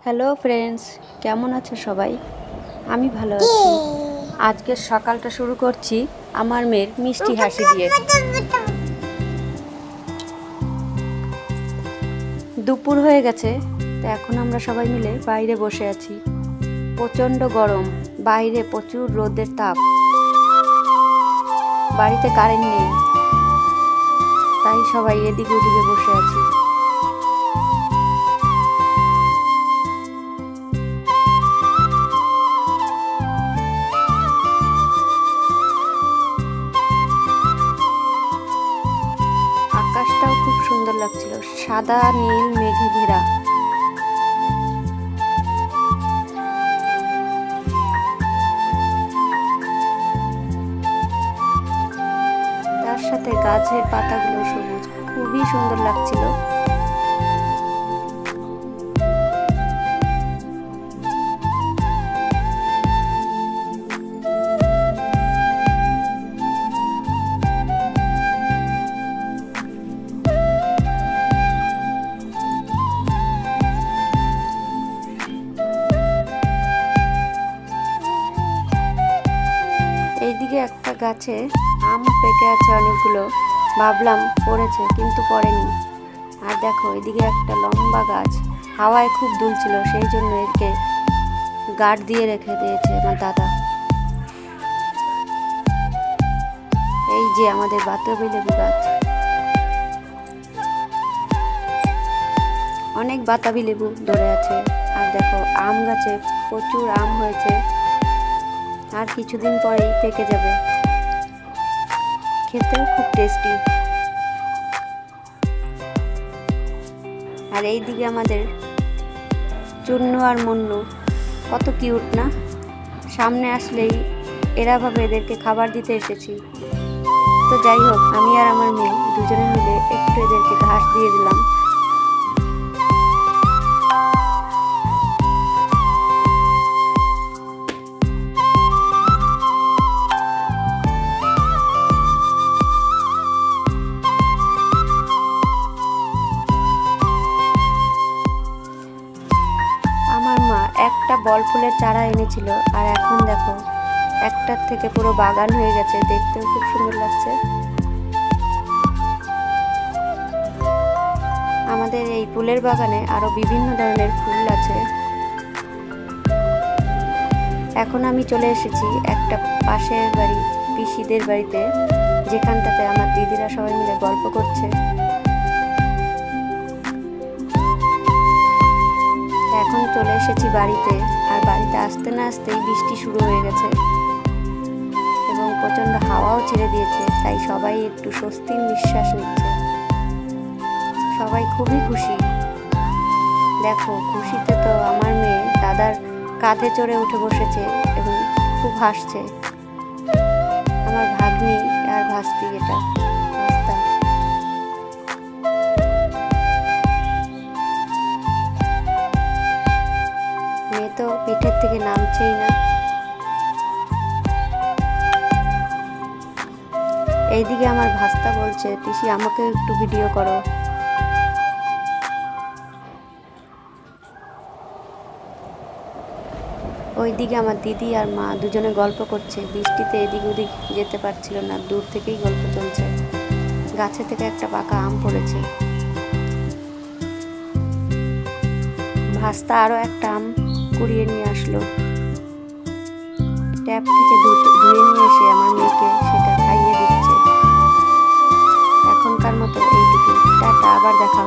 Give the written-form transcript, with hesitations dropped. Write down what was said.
Hello friends, কেমন আছো সবাই? আমি ভালো আছি। আজকের সকালটা শুরু করছি আমার মেয়ের মিষ্টি হাসি দিয়ে। দুপুর হয়ে গেছে, তো এখন আমরা সবাই মিলে বাইরে বসে আছি। প্রচণ্ড গরম, বাইরে প্রচুর রোদের তাপ, বাড়িতে কারেন্ট নেই, তাই সবাই এদিকে ওদিকে বসে আছি। আকাশটাও খুব সুন্দর লাগছিল, সাদা নীল মেঘে ঘেরা। তার সাথে গাছের পাতাগুলো সবুজ, খুবই সুন্দর লাগছিল। এইদিকে একটা গাছে আম পেকে আছে অনেকগুলো, ভাবলাম পড়েছে কিন্তু পড়েনি। আর দেখো এদিকে একটা লম্বা গাছ হাওয়ায় খুব দুলছিল, সেই জন্য একে গার্ড দিয়ে রেখে দিয়েছে আমার দাদা। এই যে আমাদের বাতাবি লেবু গাছ, অনেক বাতাবি লেবু ধরে আছে। আর দেখো আম গাছে প্রচুর আম হয়েছে, আর কিছুদিন পরেই পেকে যাবে, খেতেও খুব টেস্টি। আর এইদিকে আমাদের চুন্নু আর মুন্নু কত কিউট না, সামনে আসলেই এরা ভাবে এদেরকে খাবার দিতে এসেছি। তো যাই হোক, আমি আর আমার মেয়ে দুজনে মিলে একটু এদেরকে ঘাস দিয়ে দিলাম। একটা বল ফুলের চারা এনেছিল, আর এখন দেখো একটার থেকে পুরো বাগান হয়ে গেছে, দেখতেও খুব সুন্দর লাগছে। আমাদের এই ফুলের বাগানে আরো বিভিন্ন ধরনের ফুল আছে। এখন আমি চলে এসেছি একটা পাশের বাড়ি, পিসিদের বাড়িতে, যেখানটাতে আমার দিদিরা সবাই মিলে গল্প করছে। এখন চলে এসেছি বাড়িতে, আর বাড়িতে আসতে না আসতেই বৃষ্টি শুরু হয়ে গেছে এবং প্রচণ্ড হাওয়াও ছেড়ে দিয়েছে, তাই সবাই একটু স্বস্তির নিঃশ্বাস নিচ্ছে। সবাই খুবই খুশি। দেখো খুশিতে তো আমার মেয়ে দাদার কাঁধে চড়ে উঠে বসেছে এবং খুব হাসছে। আমার ভাগ্নি আর ভাস্তি, এটা ভাস্তা। মেয়ে তো পিঠের থেকে নামছেই না। এইদিকে আমার ভাস্তা বলছে, পিসি আমাকে একটু ভিডিও করো। ওইদিকে আমার দিদি আর মা দুজনে গল্প করছে, বৃষ্টিতে এদিক ওদিক যেতে পারছিল না, দূর থেকেই গল্প চলছে। গাছে থেকে একটা পাকা আম পড়েছে। ভাস্তা আরো একটা আম কুড়িয়ে নিয়ে আসলো, ট্যাপ থেকে ধুয়ে নিয়ে এসে আমার মেয়েকে সেটা খাইয়ে দিচ্ছে। এখনকার মতো এইটুকু, টাটা, আবার দেখা হবে।